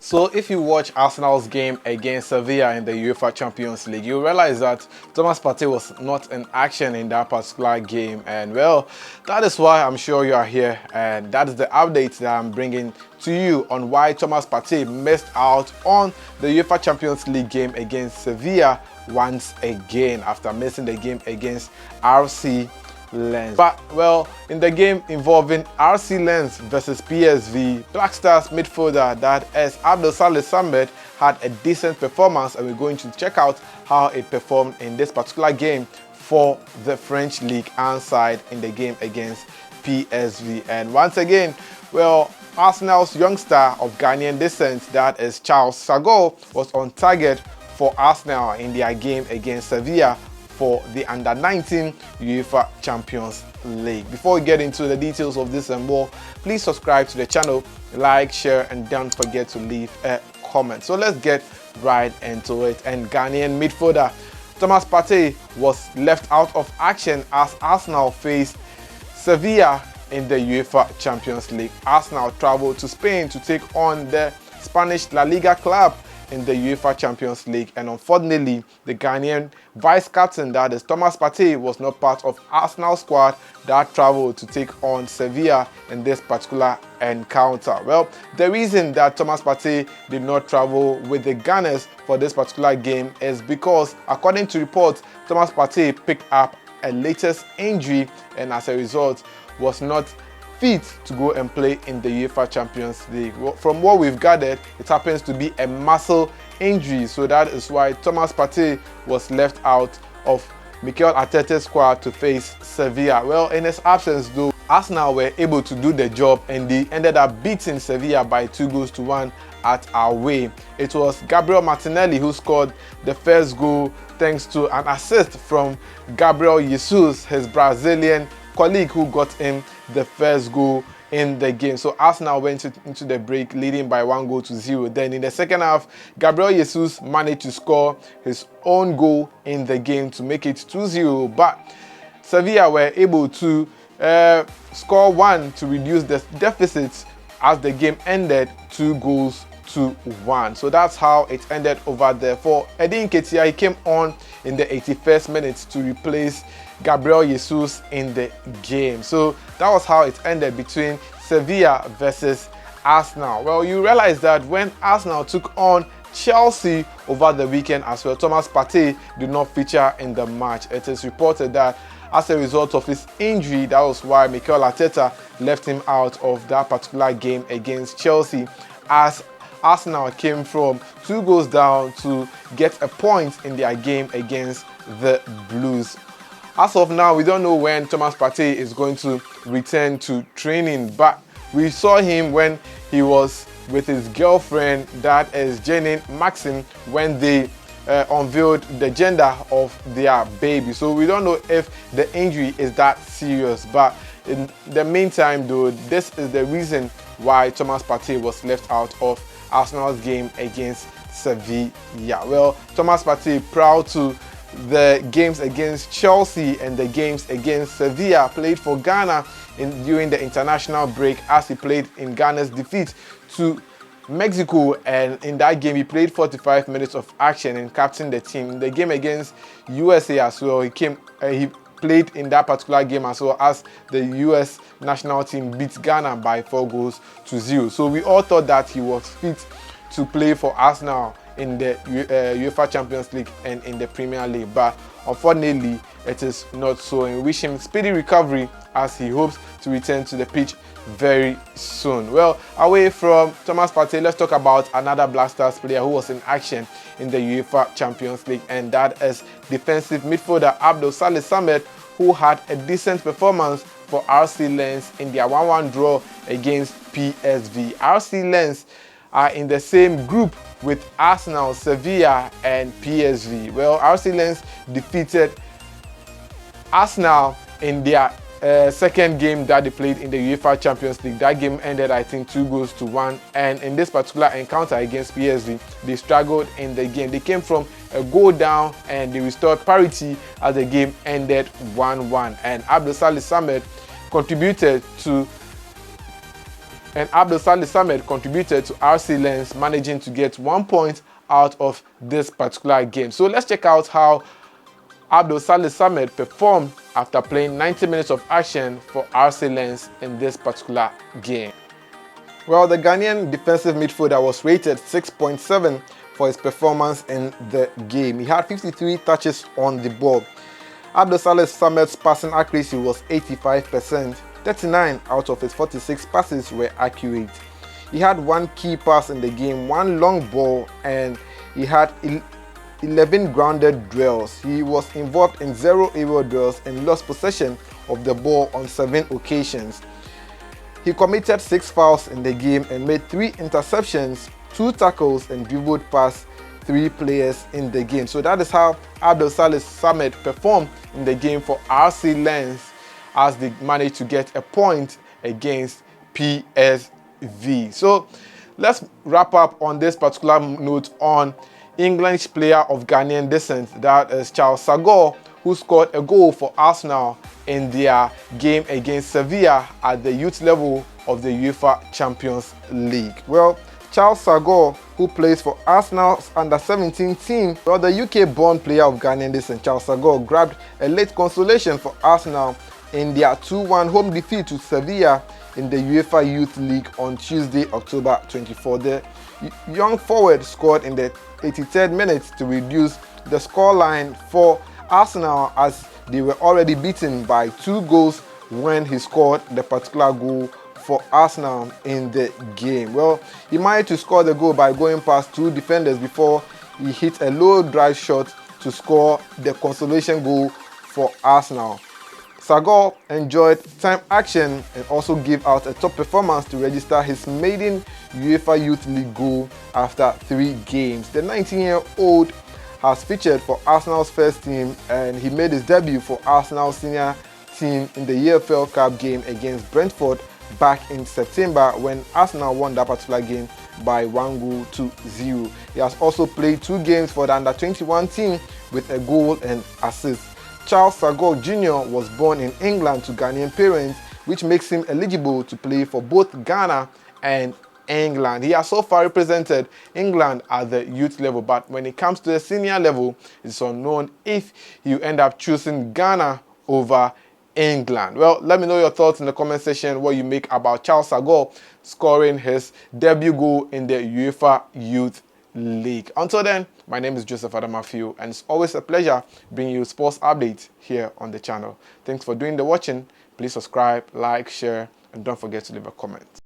So if you watch Arsenal's game against Sevilla in the UEFA Champions League, you realize that Thomas Partey was not in action in that particular game, and well, that is why I'm sure you are here, and that is the update that I'm bringing to you on why Thomas Partey missed out on the UEFA Champions League game against Sevilla once again after missing the game against RC Lens. But well, in the game involving RC Lens versus PSV, Black Stars midfielder that is Abdul Salis had a decent performance, and we're going to check out how it performed in this particular game for the French League and side in the game against PSV. And once again, well, Arsenal's youngster of Ghanaian descent, that is Charles Sagoe, was on target for Arsenal in their game against Sevilla for the Under-19 UEFA Champions League. Before we get into the details of this and more, please subscribe to the channel, like, share, and don't forget to leave a comment. So let's get right into it. And Ghanaian midfielder Thomas Partey was left out of action as Arsenal faced Sevilla in the UEFA Champions League. Arsenal traveled to Spain to take on the Spanish La Liga club in the UEFA Champions League, and unfortunately the Ghanaian vice captain, that is Thomas Partey, was not part of Arsenal's squad that traveled to take on Sevilla in this particular encounter. Well, the reason that Thomas Partey did not travel with the Gunners for this particular game is because, according to reports, Thomas Partey picked up a latest injury and as a result was not fit to go and play in the UEFA Champions League. From what we've gathered, it happens to be a muscle injury, so that is why Thomas Partey was left out of Mikel Arteta's squad to face Sevilla. Well, in his absence though, Arsenal were able to do the job and they ended up beating Sevilla by 2-1 at our way. It was Gabriel Martinelli who scored the first goal thanks to an assist from Gabriel Jesus, his Brazilian colleague, who got him the first goal in the game. So Arsenal went into the break leading by 1-0. Then in the second half, Gabriel Jesus managed to score his own goal in the game to make it 2-0. But Sevilla were able to score one to reduce the deficit as the game ended 2-1. So that's how it ended over there. For Eddie Nketiah, he came on in the 81st minute to replace Gabriel Jesus in the game. So that was how it ended between Sevilla versus Arsenal. Well, you realize that when Arsenal took on Chelsea over the weekend as well, Thomas Partey did not feature in the match. It is reported that as a result of his injury, that was why Mikel Arteta left him out of that particular game against Chelsea, as Arsenal came from 2 goals down to get a point in their game against the Blues. As of now, we don't know when Thomas Partey is going to return to training, but we saw him when he was with his girlfriend, that is Janine Maxim, when they unveiled the gender of their baby. So we don't know if the injury is that serious, but in the meantime though, this is the reason why Thomas Partey was left out of Arsenal's game against Sevilla. Well, Thomas Partey, proud to the games against Chelsea and the games against Sevilla, played for Ghana during the international break as he played in Ghana's defeat to Mexico, and in that game he played 45 minutes of action and captained the team. In the game against USA as well, he played in that particular game as well, as the US national team beat Ghana by 4-0. So we all thought that he was fit to play for Arsenal in the UEFA Champions League and in the Premier League, but unfortunately it is not so, and we wish him speedy recovery as he hopes to return to the pitch very soon. Well, away from Thomas Partey, let's talk about another Black Stars player who was in action in the UEFA Champions League, and that is defensive midfielder Abdul Salis, who had a decent performance for RC Lens in their 1-1 draw against PSV. RC Lens are in the same group with Arsenal, Sevilla, and PSV. Well, RC Lens defeated Arsenal in their second game that they played in the UEFA Champions League. That game ended, I think, 2-1. And in this particular encounter against PSV, they struggled in the game. They came from a goal down and they restored parity as the game ended 1-1. And Abdul Salis contributed to and Abdul Salis contributed to RC Lens managing to get 1 point out of this particular game. So let's check out how Abdul Salis performed after playing 90 minutes of action for RC Lens in this particular game. Well, the Ghanaian defensive midfielder was rated 6.7 for his performance in the game. He had 53 touches on the ball. Abdul Salis passing accuracy was 85%. 39 out of his 46 passes were accurate. He had one key pass in the game, one long ball, and he had 11 grounded dwells. He was involved in 0 aerial dwells and lost possession of the ball on 7 occasions. He committed 6 fouls in the game and made 3 interceptions, 2 tackles, and dribbled past 3 players in the game. So that is how Abdul Salis performed in the game for RC Lens, as they managed to get a point against PSV. So let's wrap up on this particular note on English player of Ghanaian descent, that is Charles Sagoe, who scored a goal for Arsenal in their game against Sevilla at the youth level of the UEFA Champions League. Well, Charles Sagoe, who plays for Arsenal's under-17 team, well, the UK-born player of Ghanaian descent, Charles Sagoe, grabbed a late consolation for Arsenal in their 2-1 home defeat to Sevilla in the UEFA Youth League on Tuesday, October 24. The young forward scored in the 83rd minute to reduce the scoreline for Arsenal, as they were already beaten by 2 goals when he scored the particular goal for Arsenal in the game. Well, he managed to score the goal by going past 2 defenders before he hit a low drive shot to score the consolation goal for Arsenal. Sagoe enjoyed time action and also gave out a top performance to register his maiden UEFA Youth League goal after 3 games. The 19-year-old has featured for Arsenal's first team, and he made his debut for Arsenal's senior team in the EFL Cup game against Brentford back in September, when Arsenal won that particular game by 1-0. He has also played 2 games for the under-21 team with a goal and assist. Charles Sagoe Jr. was born in England to Ghanaian parents, which makes him eligible to play for both Ghana and England. He has so far represented England at the youth level, but when it comes to the senior level, it's unknown if you end up choosing Ghana over England. Well, let me know your thoughts in the comment section, what you make about Charles Sagoe scoring his debut goal in the UEFA Youth League. Until then, my name is Joseph Adamafiu, and it's always a pleasure bringing you sports updates here on the channel. Thanks for doing the watching. Please subscribe, like, share, and don't forget to leave a comment.